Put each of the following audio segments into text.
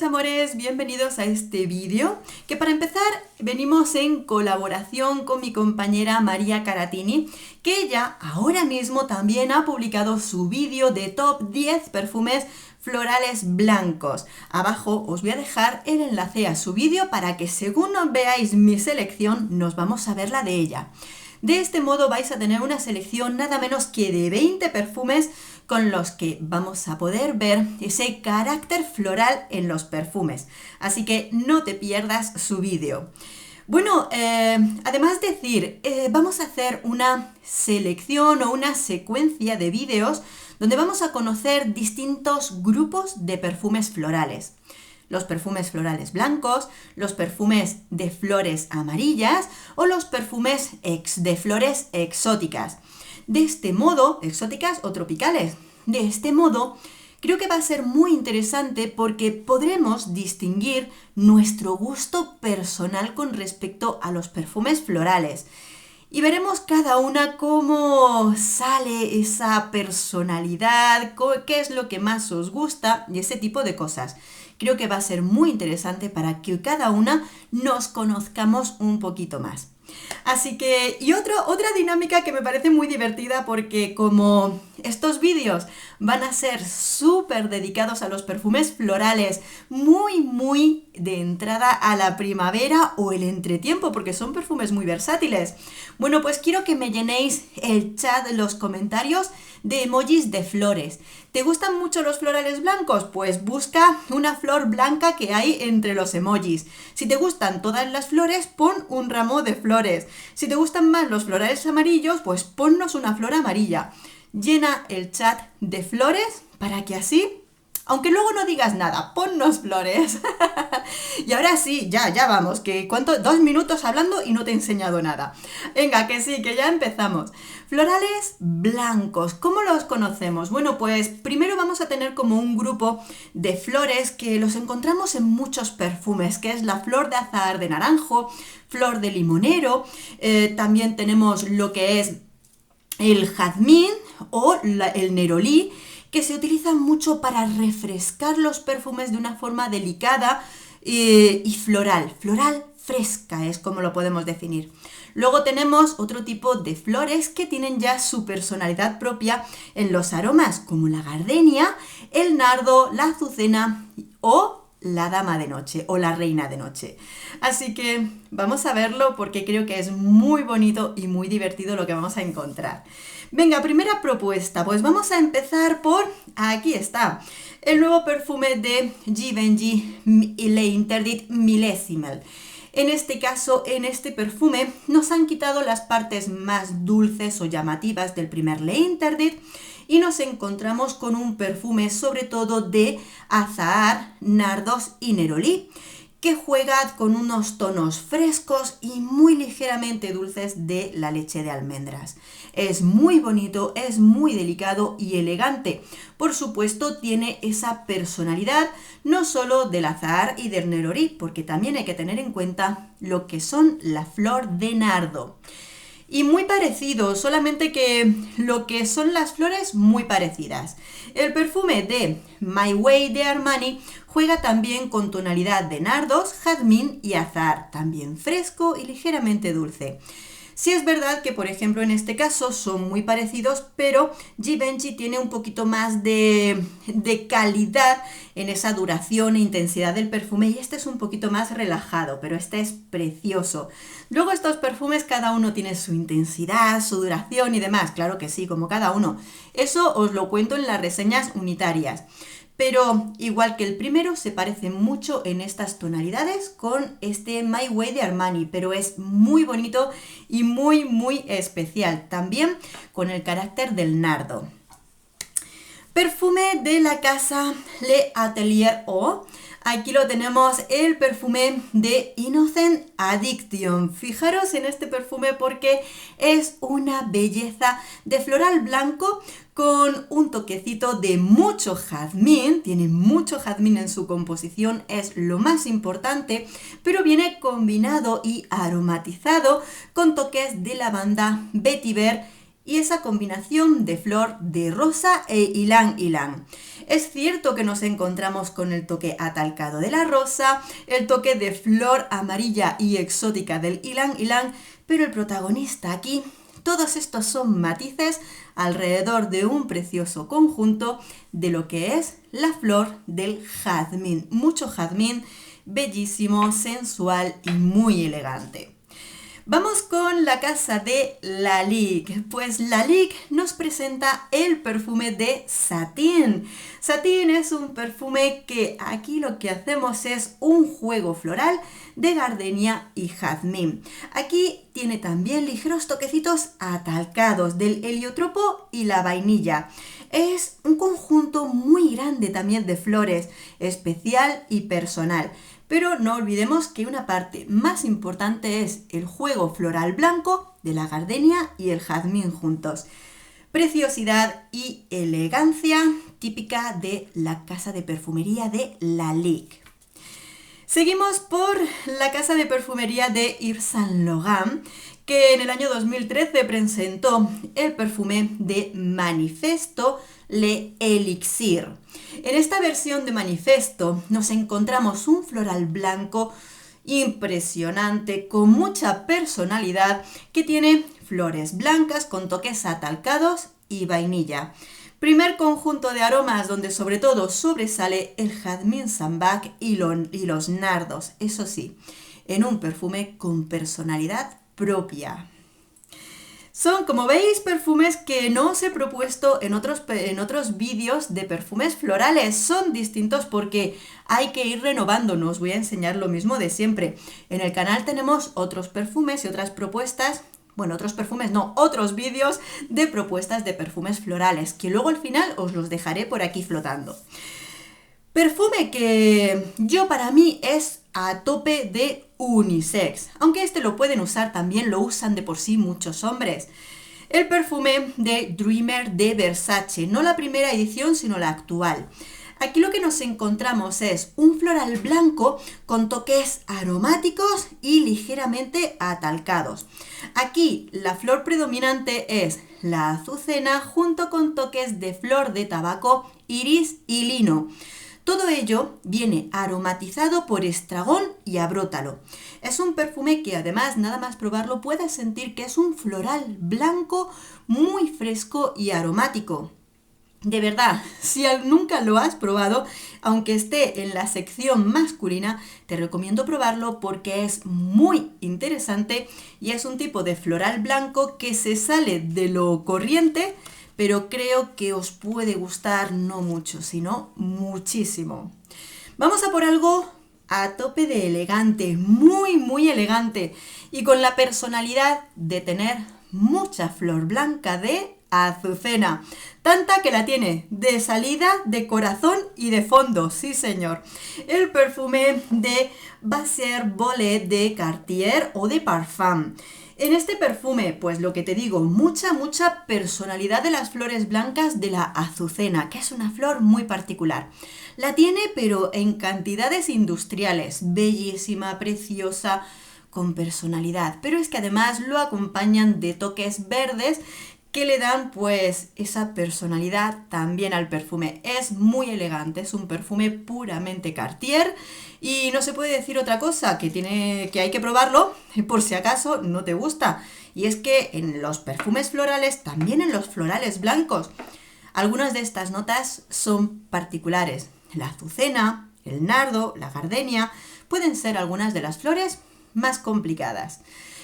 mis amores, bienvenidos a este vídeo que para empezar venimos en colaboración con mi compañera María Caratini, que ella ahora mismo también ha publicado su vídeo de top 10 perfumes florales blancos. Abajo os voy a dejar el enlace a su vídeo para que según veáis mi selección nos vamos a ver la de ella. De este modo vais a tener una selección nada menos que de 20 perfumes con los que vamos a poder ver ese carácter floral en los perfumes. Así que no te pierdas su vídeo. Bueno, además decir, vamos a hacer una selección o una secuencia de vídeos donde vamos a conocer distintos grupos de perfumes florales. Los perfumes florales blancos, los perfumes de flores amarillas o los perfumes de flores exóticas. De este modo, exóticas o tropicales. De este modo, creo que va a ser muy interesante porque podremos distinguir nuestro gusto personal con respecto a los perfumes florales. Y veremos cada una cómo sale esa personalidad, qué es lo que más os gusta y ese tipo de cosas. Creo que va a ser muy interesante para que cada una nos conozcamos un poquito más. Así que, y otra dinámica que me parece muy divertida porque como estos vídeos van a ser súper dedicados a los perfumes florales, muy de entrada a la primavera o el entretiempo, porque son perfumes muy versátiles. Bueno, pues quiero que me llenéis el chat, los comentarios de emojis de flores. ¿Te gustan mucho los florales blancos? Pues busca una flor blanca que hay entre los emojis. Si te gustan todas las flores, pon un ramo de flores. Si te gustan más los florales amarillos, pues ponnos una flor amarilla. Llena el chat de flores para que así, aunque luego no digas nada, ponnos flores. Y ahora sí, ya vamos, que ¿cuánto? 2 minutos hablando y no te he enseñado nada. Venga, que sí, que ya empezamos. Florales blancos, ¿cómo los conocemos? Bueno, pues primero vamos a tener como un grupo de flores que los encontramos en muchos perfumes, que es la flor de azahar de naranjo, flor de limonero, también tenemos lo que es el jazmín o el nerolí, que se utilizan mucho para refrescar los perfumes de una forma delicada y floral fresca es como lo podemos definir. Luego tenemos otro tipo de flores que tienen ya su personalidad propia en los aromas, como la gardenia, el nardo, la azucena o la dama de noche o la reina de noche. Así que vamos a verlo porque creo que es muy bonito y muy divertido lo que vamos a encontrar. Venga, primera propuesta, pues vamos a empezar por, aquí está, el nuevo perfume de Givenchy L'Interdit Millesimal. En este caso, en este perfume, nos han quitado las partes más dulces o llamativas del primer L'Interdit y nos encontramos con un perfume sobre todo de azahar, nardos y nerolí, que juega con unos tonos frescos y muy ligeramente dulces de la leche de almendras. Es muy bonito, es muy delicado y elegante. Por supuesto, tiene esa personalidad no solo del azahar y del nerolí, porque también hay que tener en cuenta lo que son la flor de nardo. Y muy parecido, solamente que lo que son las flores muy parecidas. El perfume de My Way de Armani juega también con tonalidad de nardos, jazmín y azahar, también fresco y ligeramente dulce. Sí es verdad que, por ejemplo, en este caso son muy parecidos, pero Givenchy tiene un poquito más de calidad en esa duración e intensidad del perfume y este es un poquito más relajado, pero este es precioso. Luego estos perfumes cada uno tiene su intensidad, su duración y demás, claro que sí, como cada uno. Eso os lo cuento en las reseñas unitarias. Pero igual que el primero, se parece mucho en estas tonalidades con este My Way de Armani, pero es muy bonito y muy especial, también con el carácter del nardo. Perfume de la casa Le Atelier O. Aquí lo tenemos, el perfume de Innocent Addiction. Fijaros en este perfume porque es una belleza de floral blanco con un toquecito de mucho jazmín. Tiene mucho jazmín en su composición, es lo más importante, pero viene combinado y aromatizado con toques de lavanda, vetiver y esa combinación de flor de rosa e ylang ylang. Es cierto que nos encontramos con el toque atalcado de la rosa, el toque de flor amarilla y exótica del ylang ylang, pero el protagonista aquí, todos estos son matices alrededor de un precioso conjunto de lo que es la flor del jazmín. Mucho jazmín, bellísimo, sensual y muy elegante. Vamos con la casa de Lalique. Pues Lalique nos presenta el perfume de Satin. Satin es un perfume que aquí lo que hacemos es un juego floral de gardenia y jazmín. Aquí tiene también ligeros toquecitos atalcados del heliotropo y la vainilla. Es un conjunto muy grande también de flores, especial y personal. Pero no olvidemos que una parte más importante es el juego floral blanco de la gardenia y el jazmín juntos. Preciosidad y elegancia típica de la casa de perfumería de Lalique. Seguimos por la casa de perfumería de Yves Saint Laurent, que en el año 2013 presentó el perfume de Manifesto Le Elixir. En esta versión de Manifesto nos encontramos un floral blanco impresionante, con mucha personalidad, que tiene flores blancas con toques atalcados y vainilla. Primer conjunto de aromas donde sobre todo sobresale el jazmín sambac y los nardos, eso sí, en un perfume con personalidad propia. Son, como veis, perfumes que no os he propuesto en otros vídeos de perfumes florales. Son distintos porque hay que ir renovando. No os voy a enseñar lo mismo de siempre. En el canal tenemos otros perfumes y otras propuestas. Bueno, otros vídeos de propuestas de perfumes florales, que luego al final os los dejaré por aquí flotando. Perfume que para mí es a tope de unisex, aunque este lo pueden usar también, lo usan de por sí muchos hombres. El perfume de Dreamer de Versace, no la primera edición sino la actual. Aquí lo que nos encontramos es un floral blanco con toques aromáticos y ligeramente atalcados. Aquí la flor predominante es la azucena junto con toques de flor de tabaco, iris y lino. Todo ello viene aromatizado por estragón y abrótalo. Es un perfume que además, nada más probarlo, puedes sentir que es un floral blanco muy fresco y aromático. De verdad, si nunca lo has probado, aunque esté en la sección masculina, te recomiendo probarlo porque es muy interesante y es un tipo de floral blanco que se sale de lo corriente, pero creo que os puede gustar no mucho, sino muchísimo. Vamos a por algo a tope de elegante, muy, muy elegante y con la personalidad de tener mucha flor blanca de azucena, tanta que la tiene de salida, de corazón y de fondo, sí señor. El perfume de Basier Bollet de Cartier o de Parfum. En este perfume, pues lo que te digo, mucha personalidad de las flores blancas de la azucena, que es una flor muy particular. La tiene, pero en cantidades industriales, bellísima, preciosa, con personalidad. Pero es que además lo acompañan de toques verdes que le dan pues esa personalidad también al perfume. Es muy elegante, es un perfume puramente Cartier y no se puede decir otra cosa, que hay que probarlo por si acaso no te gusta. Y es que en los perfumes florales, también en los florales blancos, algunas de estas notas son particulares. La azucena, el nardo, la gardenia, pueden ser algunas de las flores más complicadas.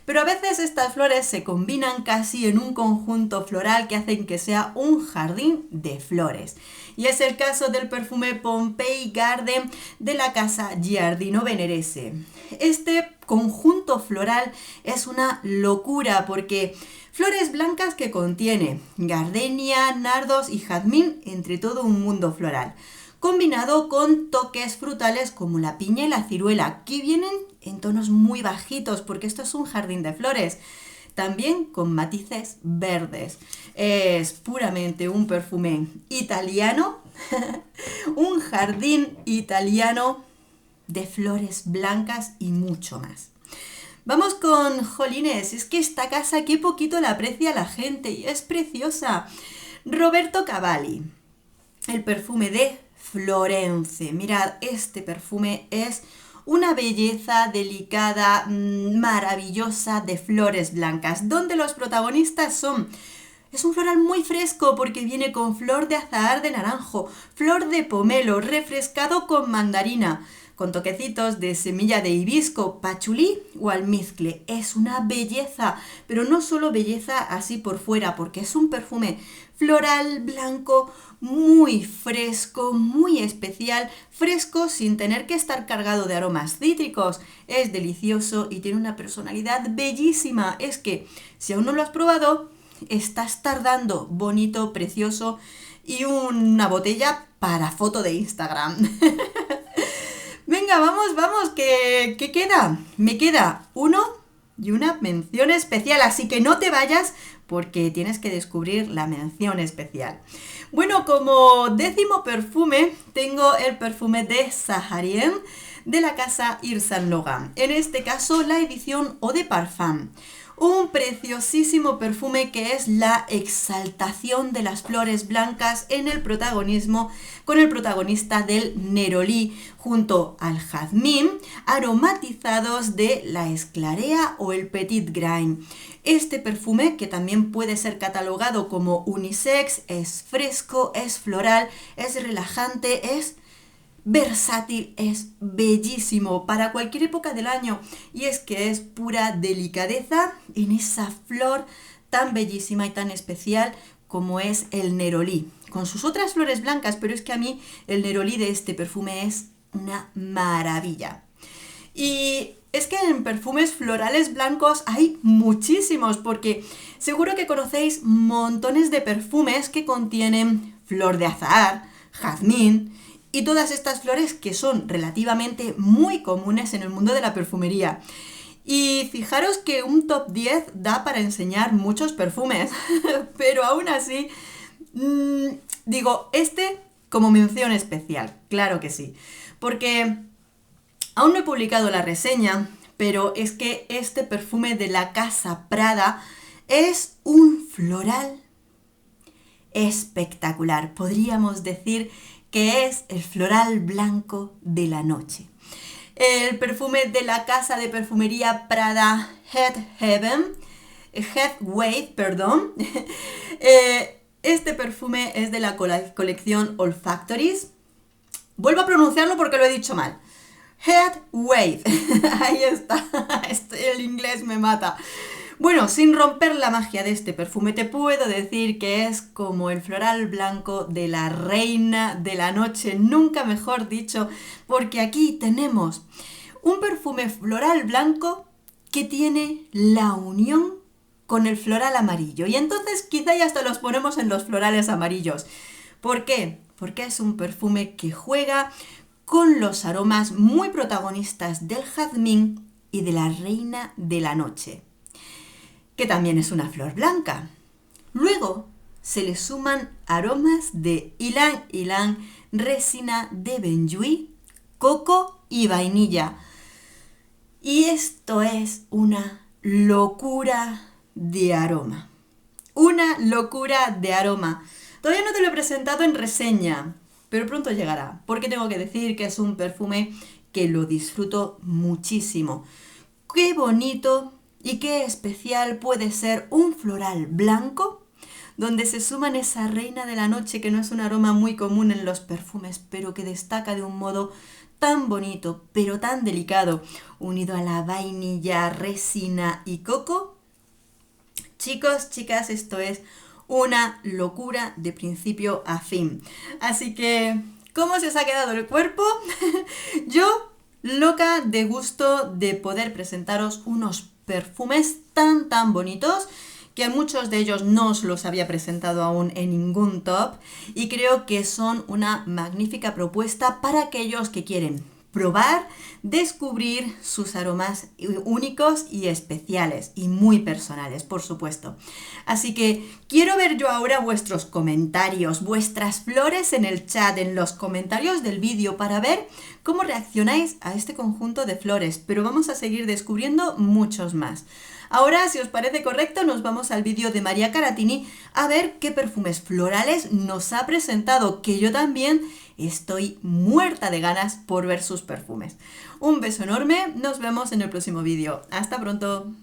Pero a veces estas flores se combinan casi en un conjunto floral que hacen que sea un jardín de flores. Y es el caso del perfume Pompeii Garden de la casa Giardino Venerese. Este conjunto floral es una locura porque flores blancas que contiene gardenia, nardos y jazmín, entre todo un mundo floral, combinado con toques frutales como la piña y la ciruela, que vienen en tonos muy bajitos porque esto es un jardín de flores, también con matices verdes. Es puramente un perfume italiano, un jardín italiano de flores blancas y mucho más. Vamos con Jolines, es que esta casa qué poquito la aprecia la gente y es preciosa. Roberto Cavalli, el perfume de Florence. Mirad, este perfume es una belleza delicada, maravillosa de flores blancas, donde los protagonistas son... Es un floral muy fresco porque viene con flor de azahar de naranjo, flor de pomelo, refrescado con mandarina, con toquecitos de semilla de hibisco, pachulí o almizcle. Es una belleza, pero no solo belleza así por fuera, porque es un perfume floral blanco muy fresco, muy especial, fresco sin tener que estar cargado de aromas cítricos. Es delicioso y tiene una personalidad bellísima. Es que si aún no lo has probado, estás tardando. Bonito, precioso y una botella para foto de Instagram. Venga, vamos, ¿qué queda? Me queda uno y una mención especial, así que no te vayas porque tienes que descubrir la mención especial. Bueno, como 10º perfume, tengo el perfume de Saharien de la casa Yves Saint Laurent. En este caso, la edición Eau de Parfum. Un preciosísimo perfume que es la exaltación de las flores blancas en el protagonismo, con el protagonista del nerolí junto al jazmín, aromatizados de la esclarea o el petit grain. Este perfume, que también puede ser catalogado como unisex, es fresco, es floral, es relajante, es versátil, es bellísimo para cualquier época del año y es que es pura delicadeza en esa flor tan bellísima y tan especial como es el nerolí, con sus otras flores blancas, pero es que a mí el nerolí de este perfume es una maravilla. Y es que en perfumes florales blancos hay muchísimos, porque seguro que conocéis montones de perfumes que contienen flor de azahar, jazmín, y todas estas flores que son relativamente muy comunes en el mundo de la perfumería. Y fijaros que un top 10 da para enseñar muchos perfumes, pero aún así, digo, este como mención especial, claro que sí, porque aún no he publicado la reseña, pero es que este perfume de la Casa Prada es un floral espectacular, podríamos decir que es el floral blanco de la noche. El perfume de la casa de perfumería Prada Heathway, perdón. Este perfume es de la colección Olfactories. Vuelvo a pronunciarlo porque lo he dicho mal. Heathway. Ahí está. El inglés me mata. Bueno, sin romper la magia de este perfume, te puedo decir que es como el floral blanco de la reina de la noche, nunca mejor dicho, porque aquí tenemos un perfume floral blanco que tiene la unión con el floral amarillo. Y entonces quizá ya hasta los ponemos en los florales amarillos. ¿Por qué? Porque es un perfume que juega con los aromas muy protagonistas del jazmín y de la reina de la noche, que también es una flor blanca. Luego se le suman aromas de ylang ylang, resina de benjuí, coco y vainilla. Y esto es una locura de aroma. Una locura de aroma. Todavía no te lo he presentado en reseña, pero pronto llegará, porque tengo que decir que es un perfume que lo disfruto muchísimo. ¡Qué bonito! Y qué especial puede ser un floral blanco donde se suman esa reina de la noche, que no es un aroma muy común en los perfumes, pero que destaca de un modo tan bonito, pero tan delicado, unido a la vainilla, resina y coco. Chicos, chicas, esto es una locura de principio a fin. Así que, ¿cómo se os ha quedado el cuerpo? Yo, loca de gusto de poder presentaros unos perfumes tan bonitos, que muchos de ellos no os los había presentado aún en ningún top, y creo que son una magnífica propuesta para aquellos que quieren probar, descubrir sus aromas únicos y especiales y muy personales, por supuesto. Así que quiero ver yo ahora vuestros comentarios, vuestras flores en el chat, en los comentarios del vídeo, para ver cómo reaccionáis a este conjunto de flores, pero vamos a seguir descubriendo muchos más. Ahora, si os parece correcto, nos vamos al vídeo de María Caratini a ver qué perfumes florales nos ha presentado, que yo también estoy muerta de ganas por ver sus perfumes. Un beso enorme, nos vemos en el próximo vídeo. ¡Hasta pronto!